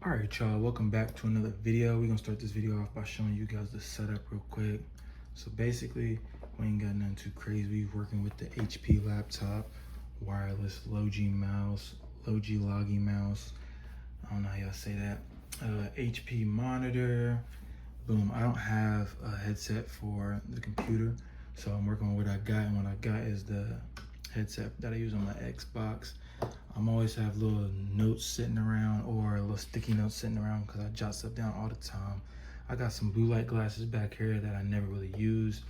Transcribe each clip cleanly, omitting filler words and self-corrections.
All right, y'all, welcome back to another video. We're gonna start this video off by showing you guys the setup real quick. So basically, we ain't got nothing too crazy. We're working with the HP laptop, wireless low-G mouse, low-G loggy mouse. I don't know how y'all say that. HP monitor. Boom, I don't have a headset for the computer, so I'm working with what I got, and what I got is the headset that I use on my Xbox. I'm always have little notes sitting around or little sticky notes sitting around because I jot stuff down all the time. I got some blue light glasses back here that I never really use.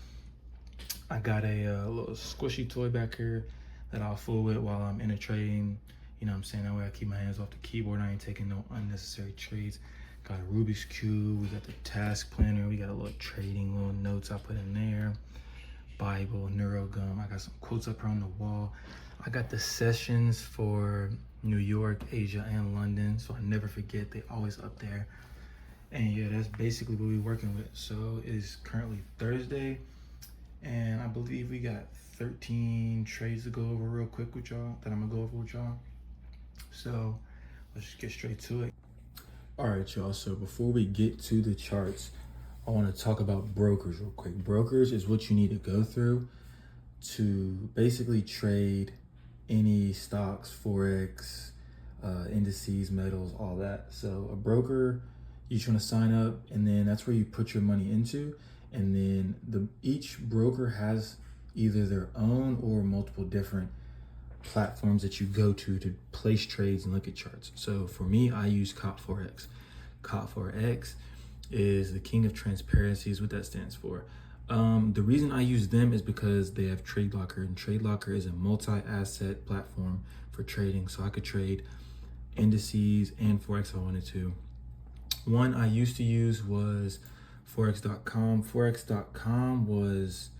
I got a little squishy toy back here that I'll fool with while I'm in a trading. You know what I'm saying? That way I keep my hands off the keyboard. I ain't taking no unnecessary trades. Got a Rubik's Cube. We got the task planner. We got a little trading little notes I put in there. Bible, NeuroGum. I got some quotes up here on the wall. I got the sessions for New York, Asia, and London, so I never forget. They always up there. And yeah, that's basically what we're working with. So it is currently Thursday, and I believe we got 13 trades to go over real quick with y'all, that I'm gonna go over with y'all. So let's just get straight to it. All right, y'all, so before we get to the charts, I want to talk about brokers real quick. Brokers is what you need to go through to basically trade any stocks, Forex, indices, metals, all that. So a broker, you just want to sign up, and then that's where you put your money into. And then each broker has either their own or multiple different platforms that you go to place trades and look at charts. So for me, I use COP4X. COP4X is the king of transparency, is what that stands for. The reason I use them is because they have Trade Locker, and Trade Locker is a multi-asset platform for trading. So I could trade indices and Forex if I wanted to. One I used to use was Forex.com. Forex.com was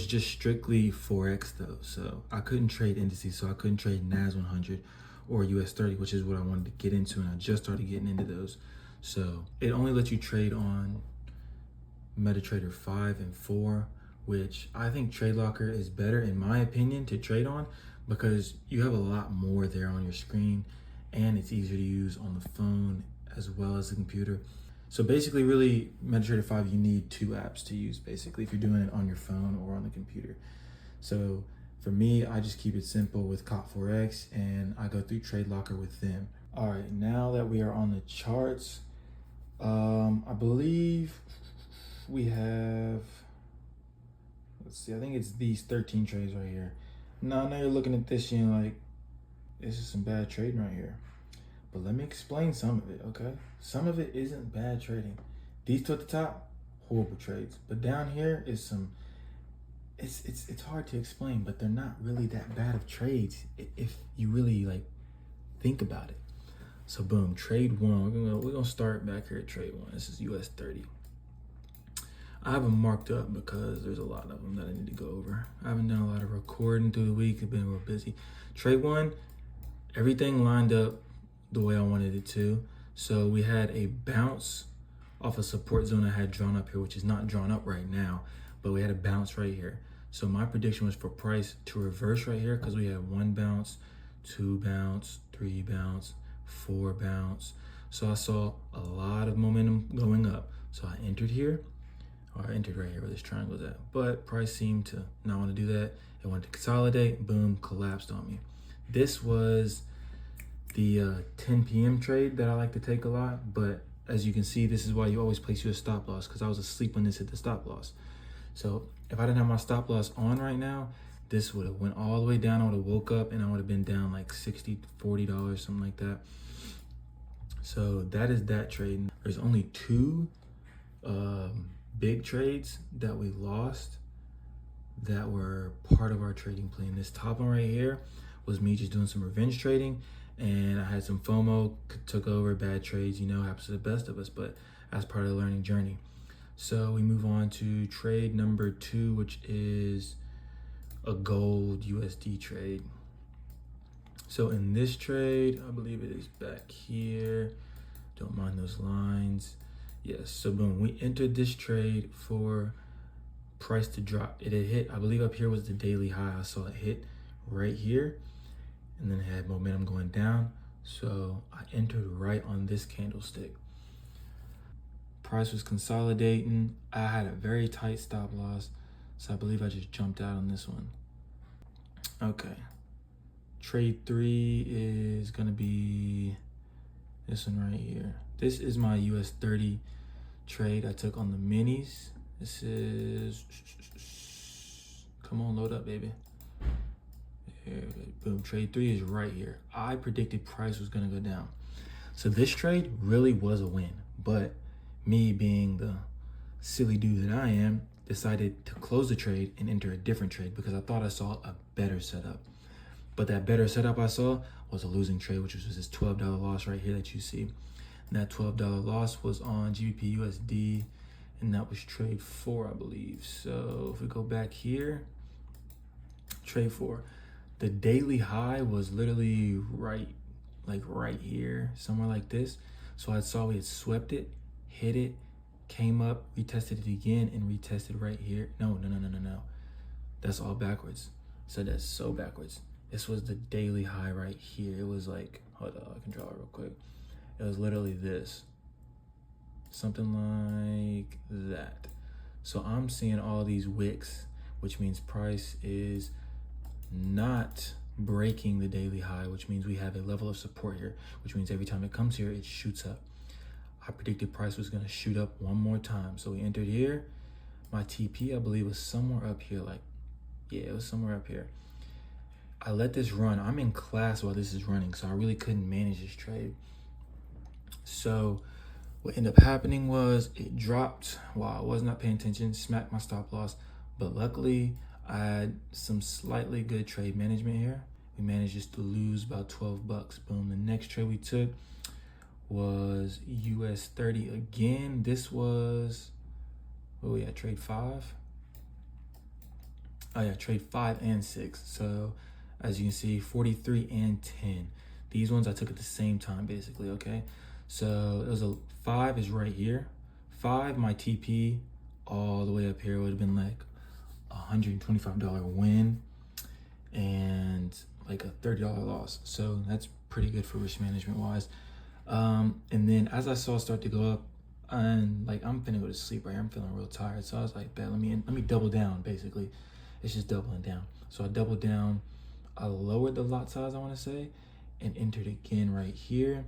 just strictly Forex though. So I couldn't trade indices, so I couldn't trade NAS 100 or US 30, which is what I wanted to get into, and I just started getting into those. So it only lets you trade on MetaTrader 5 and 4, which I think Trade Locker is better in my opinion to trade on because you have a lot more there on your screen, and it's easier to use on the phone as well as the computer. So basically, really, MetaTrader 5, you need two apps to use basically if you're doing it on your phone or on the computer. So for me, I just keep it simple with COP4X, and I go through Trade Locker with them. All right, now that we are on the charts, I believe we have, let's see, I think it's these 13 trades right here. Now you're looking at this and you're like, this is some bad trading right here. But let me explain some of it, okay? Some of it isn't bad trading. These two at the top, horrible trades. But down here is some, it's hard to explain, but they're not really that bad of trades if you really like think about it. So boom, trade one. We're gonna start back here at trade one. This is US 30. I have them marked up because there's a lot of them that I need to go over. I haven't done a lot of recording through the week. I've been real busy. Trade one, everything lined up the way I wanted it to. So we had a bounce off a support zone I had drawn up here, which is not drawn up right now, but we had a bounce right here. So my prediction was for price to reverse right here because we had one bounce, two bounce, three bounce, four bounce. So I saw a lot of momentum going up. So I entered here, or I entered right here where this triangle is at. But price seemed to not want to do that. It wanted to consolidate, boom, collapsed on me. This was the 10 p.m. trade that I like to take a lot, but as you can see, this is why you always place your stop loss, because I was asleep when this hit the stop loss. So if I didn't have my stop loss on right now, this would have went all the way down. I would have woke up and I would have been down like $60, $40, something like that. So that is that trade. There's only two big trades that we lost that were part of our trading plan. This top one right here was me just doing some revenge trading, and I had some FOMO, took over, bad trades, you know, happens to the best of us, but that's part of the learning journey. So we move on to trade number 2, which is a gold USD trade. So in this trade, I believe it is back here. Don't mind those lines. Yes, so boom, we entered this trade for price to drop. It had hit, I believe up here was the daily high. I saw it hit right here, and then it had momentum going down. So I entered right on this candlestick. Price was consolidating. I had a very tight stop loss, so I believe I just jumped out on this one. Okay. Trade 3 is gonna be this one right here. This is my US 30 trade I took on the minis. This is, come on, load up, baby. Here, boom, trade 3 is right here. I predicted price was gonna go down. So this trade really was a win, but me being the silly dude that I am, decided to close the trade and enter a different trade because I thought I saw a better setup. But that better setup I saw was a losing trade, which was this $12 loss right here that you see. And that $12 loss was on GBP USD, and that was trade 4, I believe. So if we go back here, trade 4, the daily high was literally right here, somewhere like this. So I saw we had swept it, hit it, came up, retested it again, and retested right here. No. That's all backwards. So that's so backwards. This was the daily high right here. It was like, hold on, I can draw it real quick. It was literally this. Something like that. So I'm seeing all these wicks, which means price is not breaking the daily high, which means we have a level of support here, which means every time it comes here, it shoots up. I predicted price was gonna shoot up one more time. So we entered here. My TP, I believe, was somewhere up here. It was somewhere up here. I let this run. I'm in class while this is running, so I really couldn't manage this trade. So what ended up happening was it dropped while I was not paying attention, smacked my stop loss. But luckily, I had some slightly good trade management here. We managed just to lose about 12 bucks. Boom, the next trade we took was US 30 again. This was, what we had, trade 5? Oh yeah, trade 5 and 6. So as you can see, 43 and 10. These ones I took at the same time, basically, okay? So it was a 5 is right here. 5, my TP all the way up here would have been like $125 win and like a $30 loss. So that's pretty good for risk management wise. And then as I saw it start to go up, and like I'm finna go to sleep right here, I'm feeling real tired. So I was like, bet, let me double down, basically. It's just doubling down. So I doubled down, I lowered the lot size, I wanna say, and entered again right here.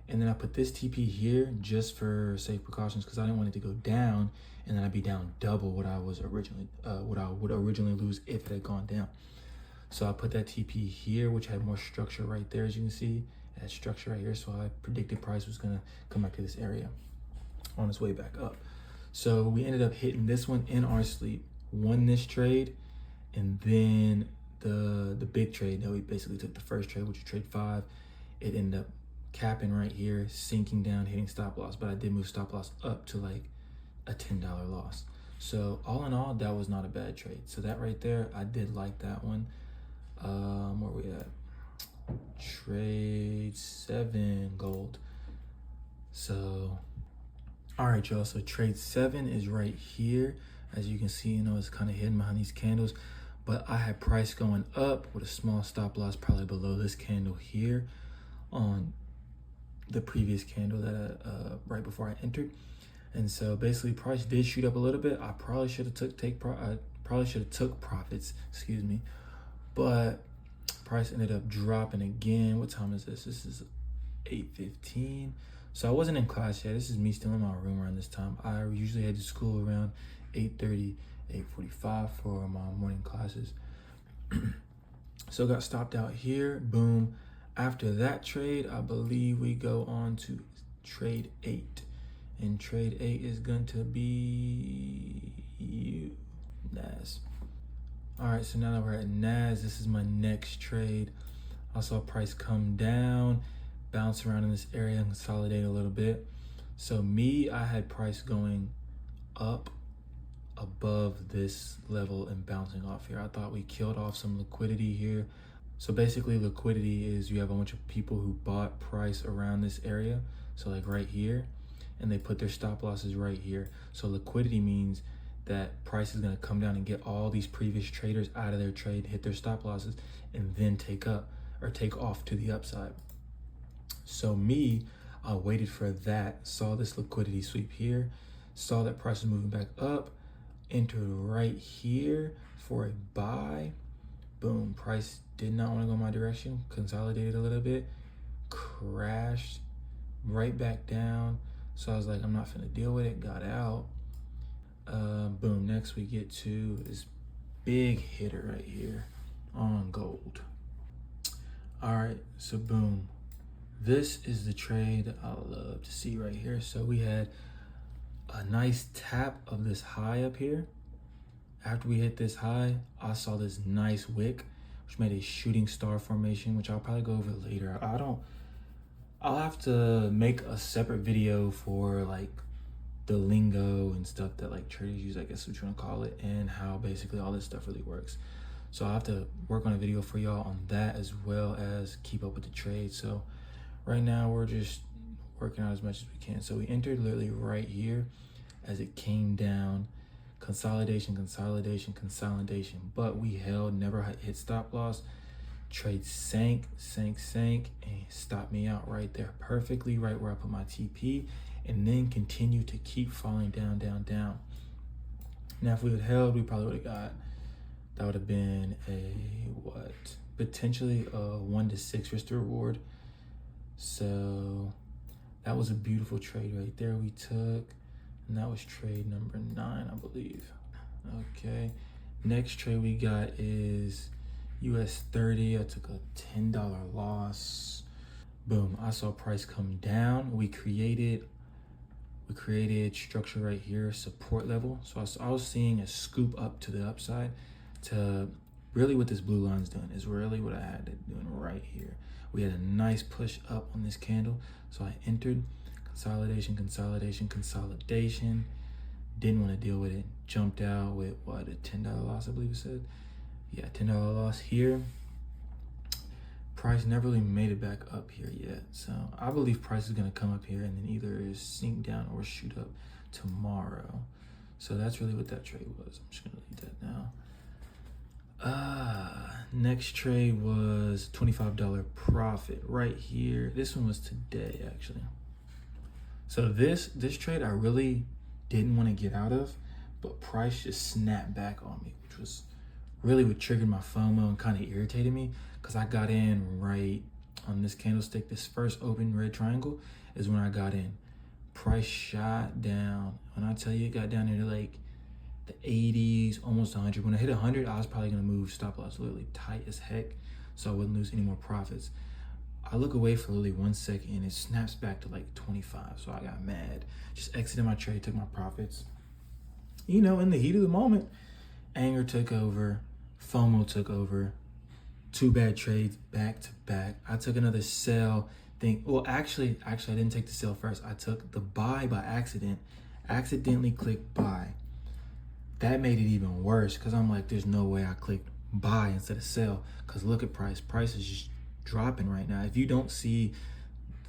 And then I put this TP here just for safe precautions because I didn't want it to go down and then I'd be down double what I was originally, what I would originally lose if it had gone down. So I put that TP here, which had more structure right there, as you can see. It had structure right here, so I predicted price was gonna come back to this area on its way back up. So we ended up hitting this one in our sleep, won this trade, and then the big trade that we basically took, the first trade, which was trade 5, it ended up capping right here, sinking down, hitting stop loss, but I did move stop loss up to like a $10 loss. So all in all, that was not a bad trade. So that right there, I did like that one. Where we at? Trade 7 gold. So, all right, y'all. So trade 7 is right here. As you can see, you know, it's kind of hidden behind these candles, but I had price going up with a small stop loss probably below this candle here on the previous candle that right before I entered. And so basically price did shoot up a little bit. I probably should have took profits, excuse me, but price ended up dropping again. What time is this? This is 8:15. So I wasn't in class yet. This is me still in my room around this time. I usually head to school around 8:30, 8:45 for my morning classes. So got stopped out here, boom. After that trade, I believe we go on to trade 8. And trade 8 is going to be NAS. All right, so now that we're at NAS, this is my next trade. I saw price come down, bounce around in this area and consolidate a little bit. So I had price going up above this level and bouncing off here. I thought we killed off some liquidity here. So basically liquidity is you have a bunch of people who bought price around this area. So like right here, and they put their stop losses right here. So liquidity means that price is gonna come down and get all these previous traders out of their trade, hit their stop losses, and then take off to the upside. So I waited for that, saw this liquidity sweep here, saw that price is moving back up, entered right here for a buy. Boom, price did not want to go my direction, consolidated a little bit, crashed right back down. So I was like, I'm not finna deal with it, got out. Boom, next we get to this big hitter right here on gold. All right, so boom. This is the trade that I love to see right here. So we had a nice tap of this high up here. After we hit this high, I saw this nice wick, which made a shooting star formation, which I'll probably go over later. I'll have to make a separate video for like the lingo and stuff that like traders use, I guess what you want to call it, and how basically all this stuff really works. So I'll have to work on a video for y'all on that, as well as keep up with the trade. So right now we're just working out as much as we can. So we entered literally right here as it came down, consolidation, consolidation, consolidation, but we held, never hit stop loss. Trade sank, and stopped me out right there perfectly, right where I put my TP, and then continued to keep falling down, down, down. Now if we had held, we probably would have got, that would have been potentially a 1 to 6 risk to reward. So that was a beautiful trade right there we took, and that was trade number 9, I believe. Okay, next trade we got is US 30. I took a $10 loss. Boom, I saw price come down. We created structure right here, support level. So I was seeing a scoop up to the upside. To really what this blue line's doing is really what I had it doing right here. We had a nice push up on this candle. So I entered consolidation, consolidation, consolidation. Didn't want to deal with it. Jumped out with what, a $10 loss, I believe it said. Yeah, $10 loss here. Price never really made it back up here yet. So I believe price is gonna come up here and then either sink down or shoot up tomorrow. So that's really what that trade was. I'm just gonna leave that now. Next trade was $25 profit right here. This one was today, actually. So this trade I really didn't want to get out of, but price just snapped back on me, which was really what triggered my FOMO and kind of irritated me, because I got in right on this candlestick. This first open red triangle is when I got in. Price shot down. When I tell you it got down into like the 80s, almost 100. When I hit 100, I was probably gonna move stop loss literally tight as heck, so I wouldn't lose any more profits. I look away for literally 1 second and it snaps back to like 25. So I got mad, just exited my trade, took my profits. You know, in the heat of the moment, anger took over, FOMO took over, 2 bad trades back to back. I took another sell thing. Well, actually, I didn't take the sell first. I took the buy by accident, accidentally clicked buy. That made it even worse, because I'm like, there's no way I clicked buy instead of sell, because look at price. Price is just dropping right now. If you don't see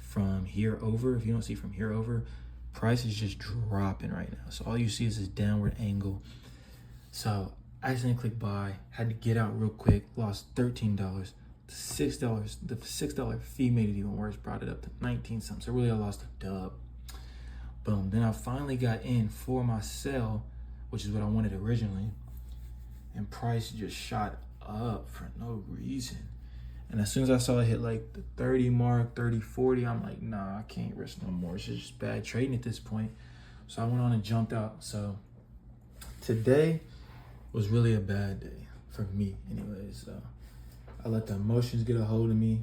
from here over, price is just dropping right now. So all you see is this downward angle. So I accidentally clicked buy, had to get out real quick, lost $13. The $6 fee made it even worse, brought it up to 19 something. So really I lost a dub. Boom. Then I finally got in for my sell, which is what I wanted originally, and price just shot up for no reason. And as soon as I saw it hit like the 30 mark, 30, 40, I'm like, nah, I can't risk no more. It's just bad trading at this point. So I went on and jumped out. So today was really a bad day for me anyways. So I let the emotions get a hold of me.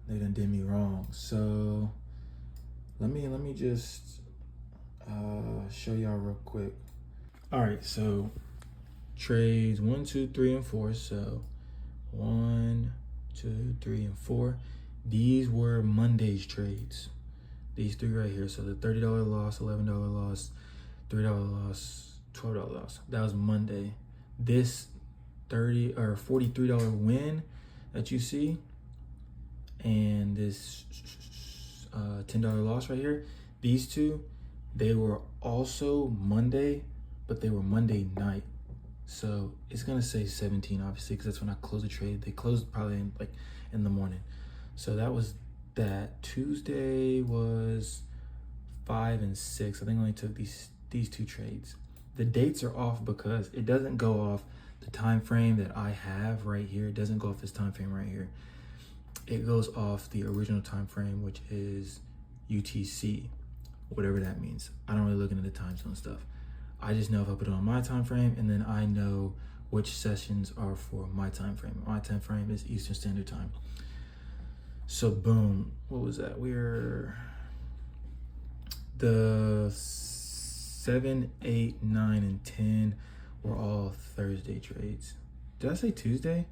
They done did me wrong. So let me just show y'all real quick. All right, so trades 1, 2, 3, and 4. So 1, 2, 3, and 4. These were Monday's trades. These 3 right here. So the $30 loss, $11 loss, $3 loss, $12 loss. That was Monday. This $43 win that you see, and this $10 loss right here. These 2, they were also Monday, but they were Monday night. So it's gonna say 17 obviously, because that's when I closed the trade. They closed probably in the morning. So that was that Tuesday was 5 and 6. I think I only took these two trades. The dates are off because it doesn't go off the time frame that I have right here. It doesn't go off this time frame right here. It goes off the original time frame, which is UTC, whatever that means. I don't really look into the time zone stuff. I just know if I put it on my time frame, and then I know which sessions are for my time frame. My time frame is Eastern Standard Time. So boom, what was that? We're the 7, 8, 9, and 10 were all Thursday trades. Did I say Tuesday?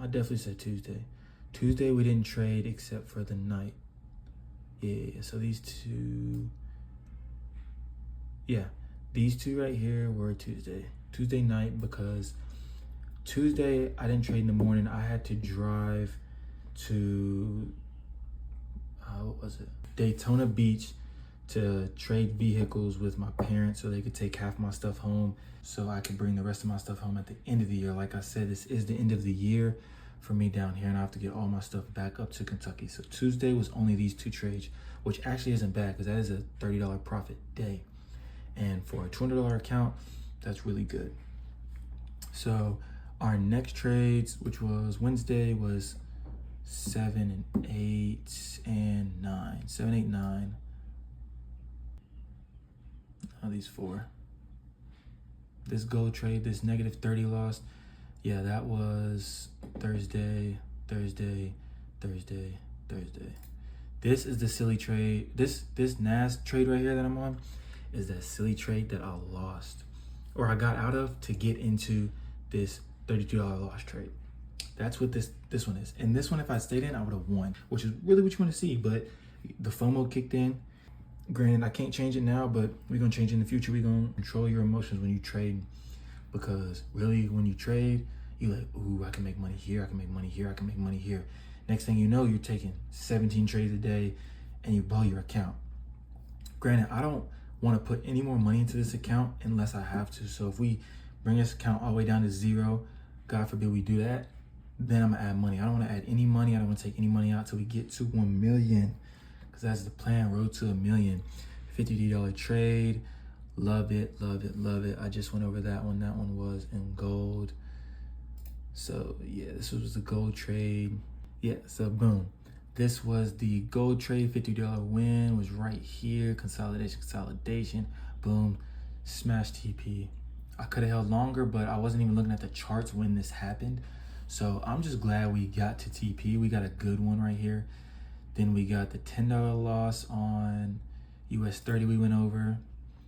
I definitely said Tuesday. Tuesday we didn't trade except for the night. Yeah, so these two, yeah, these two right here were Tuesday night, because Tuesday I didn't trade in the morning. I had to drive to, what was it? Daytona Beach to trade vehicles with my parents so they could take half my stuff home so I could bring the rest of my stuff home at the end of the year. Like I said, this is the end of the year for me down here, and I have to get all my stuff back up to Kentucky. So Tuesday was only these two trades, which actually isn't bad because that is a $30 profit day. And for a $200 account, that's really good. So our next trades, which was Wednesday, was 7 and 8 and 9. 7, 8, 9. Now these four. This gold trade, this negative 30 loss, yeah, that was Thursday. This is the silly trade. This NAS trade right here that I'm on is that silly trade that I lost, or I got out of to get into this $32 loss trade. That's what this one is. And this one, if I stayed in, I would have won, which is really what you want to see. But the FOMO kicked in. Granted, I can't change it now, but we're gonna change it in the future. We're gonna control your emotions when you trade, because really when you trade, you're like, ooh, I can make money here, I can make money here, I can make money here. Next thing you know, you're taking 17 trades a day and you blow your account. Granted, I don't want to put any more money into this account unless I have to. So if we bring this account all the way down to 0, God forbid we do that, then I'm gonna add money. I don't want to add any money. I don't want to take any money out till we get to 1 million. That's the plan, road to 1 million. $50 trade, love it. I just went over that one. That one was in gold. So yeah, this was the gold trade. Yeah, so boom. This was the gold trade, $50 win was right here. Consolidation, boom, smash TP. I could have held longer, but I wasn't even looking at the charts when this happened. So I'm just glad we got to TP. We got a good one right here. Then we got the $10 loss on US 30 we went over,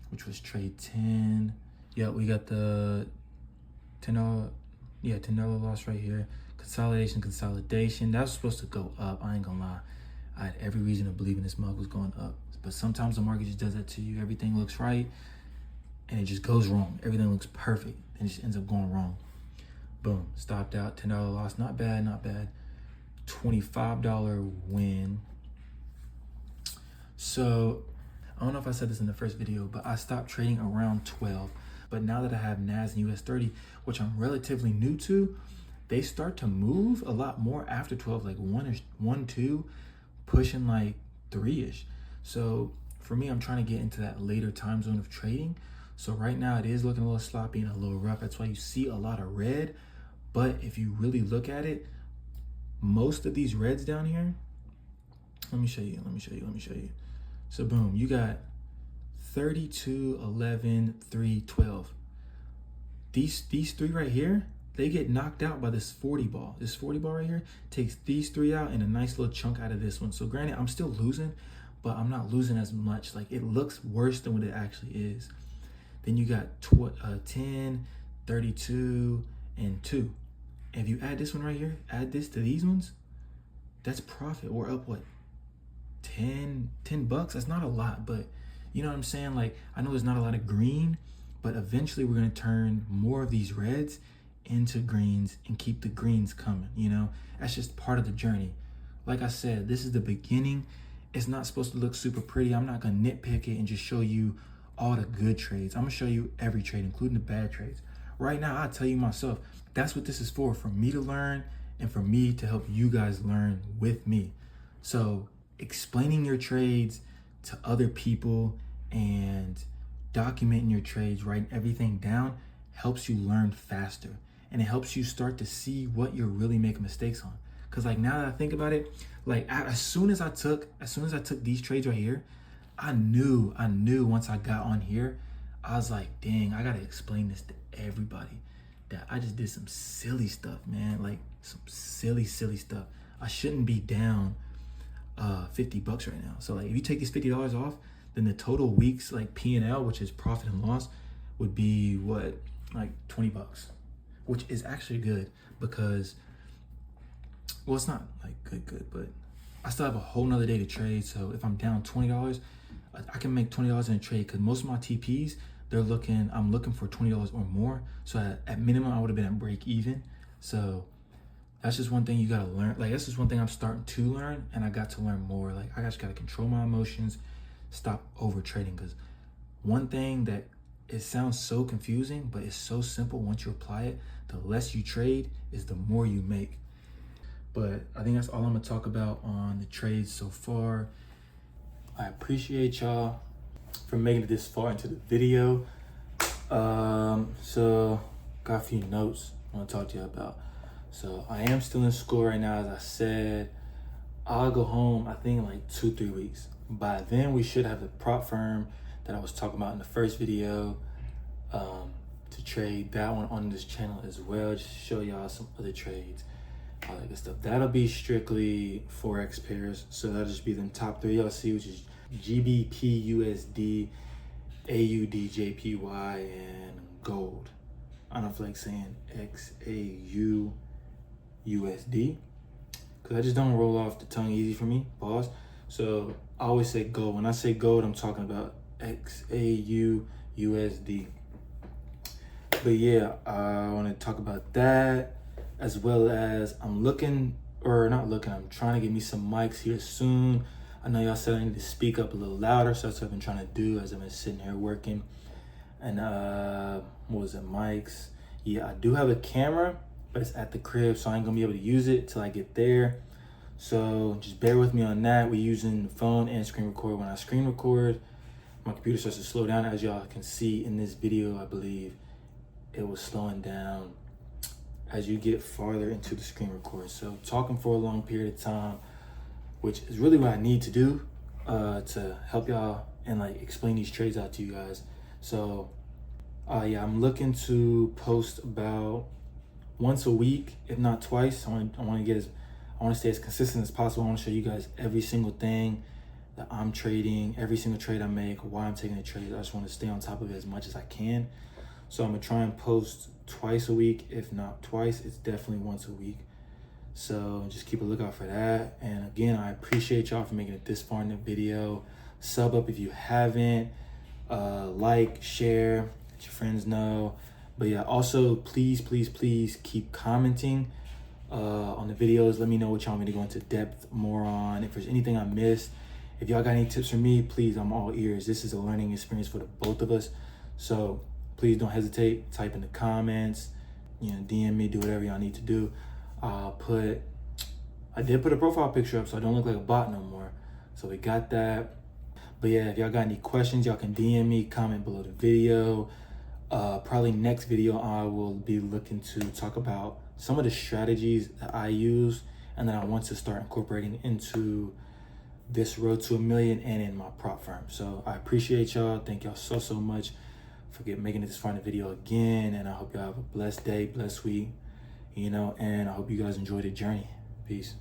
which was trade 10. Yeah, we got the $10 loss right here. Consolidation. That was supposed to go up. I ain't gonna lie. I had every reason to believe in this mug was going up. But sometimes the market just does that to you. Everything looks right and it just goes wrong. Everything looks perfect and it just ends up going wrong. Boom, stopped out, $10 loss. Not bad. $25 win. So I don't know if I said this in the first video, but I stopped trading around 12. But now that I have NAS and US 30, which I'm relatively new to, they start to move a lot more after 12, like 1, 2, pushing like 3-ish. So for me, I'm trying to get into that later time zone of trading. So right now it is looking a little sloppy and a little rough. That's why you see a lot of red. But if you really look at it, most of these reds down here, let me show you. So boom, you got 32, 11, 3, 12. These three right here, they get knocked out by this 40 ball. This 40 ball right here takes these three out and a nice little chunk out of this one. So granted, I'm still losing, but I'm not losing as much. Like, it looks worse than what it actually is. Then you got 10, 32, and 2. If you add this one right here, add this to these ones, that's profit. We're up, what, 10 bucks? That's not a lot, but you know what I'm saying? Like, I know there's not a lot of green, but eventually we're gonna turn more of these reds into greens and keep the greens coming, you know? That's just part of the journey. Like I said, this is the beginning. It's not supposed to look super pretty. I'm not gonna nitpick it and just show you all the good trades. I'm gonna show you every trade, including the bad trades. Right now, I'll tell you myself, that's what this is for me to learn and for me to help you guys learn with me. So explaining your trades to other people and documenting your trades, writing everything down, helps you learn faster, and it helps you start to see what you're really making mistakes on. Cause like now that I think about it, like as soon as I took these trades right here, I knew once I got on here, I was like, dang, I gotta explain this to everybody that I just did some silly stuff, man. Like some silly stuff. I shouldn't be down $50 right now. So like if you take these $50 off, then the total weeks like P&L, which is profit and loss, would be what, like $20, which is actually good because, well, it's not like good, but I still have a whole nother day to trade. So if I'm down $20, I can make $20 in a trade because most of my TPs, I'm looking for $20 or more. So at minimum, I would have been at break even. So that's just one thing you gotta learn. Like that's just one thing I'm starting to learn, and I got to learn more. Like I just gotta control my emotions, stop over trading. Because one thing that it sounds so confusing, but it's so simple once you apply it. The less you trade is the more you make. But I think that's all I'm gonna talk about on the trades so far. I appreciate y'all for making it this far into the video. So got a few notes I want to talk to you about. So I am still in school right now, as I said. I'll go home, I think in like 2-3 weeks. By then we should have the prop firm that I was talking about in the first video to trade that one on this channel as well, just to show y'all some other trades, all that good stuff. That'll be strictly Forex pairs. So that'll just be them top 3 y'all see, which is GBP, USD, AUD, JPY, and gold. I don't feel like saying XAU, USD, because I just don't roll off the tongue easy for me, pause. So I always say gold. When I say gold, I'm talking about XAU, USD. But yeah, I want to talk about that, as well as I'm trying to get me some mics here soon. I know y'all said I need to speak up a little louder, so that's what I've been trying to do as I've been sitting here working. And what was it, mics? Yeah, I do have a camera, but it's at the crib, so I ain't gonna be able to use it till I get there. So just bear with me on that. We're using the phone and screen record. When I screen record, my computer starts to slow down. As y'all can see in this video, I believe it was slowing down as you get farther into the screen record. So talking for a long period of time, which is really what I need to do to help y'all and like explain these trades out to you guys. So yeah, I'm looking to post about once a week, if not twice. I want to stay as consistent as possible. I want to show you guys every single thing that I'm trading, every single trade I make, why I'm taking the trades. I just want to stay on top of it as much as I can. So I'm gonna try and post twice a week, if not twice. It's definitely once a week. So just keep a lookout for that. And again, I appreciate y'all for making it this far in the video. Sub up if you haven't. Like, share, let your friends know. But yeah, also please keep commenting on the videos. Let me know what y'all want me to go into depth more on. If there's anything I missed, if y'all got any tips for me, please, I'm all ears. This is a learning experience for the both of us. So please don't hesitate. Type in the comments, DM me, do whatever y'all need to do. I did put a profile picture up so I don't look like a bot no more. So we got that. But yeah, if y'all got any questions, y'all can DM me, comment below the video. Probably next video, I will be looking to talk about some of the strategies that I use and that I want to start incorporating into this road to $1 million and in my prop firm. So I appreciate y'all. Thank y'all so much for making it this far in the video again. And I hope y'all have a blessed day, blessed week, and I hope you guys enjoy the journey. Peace.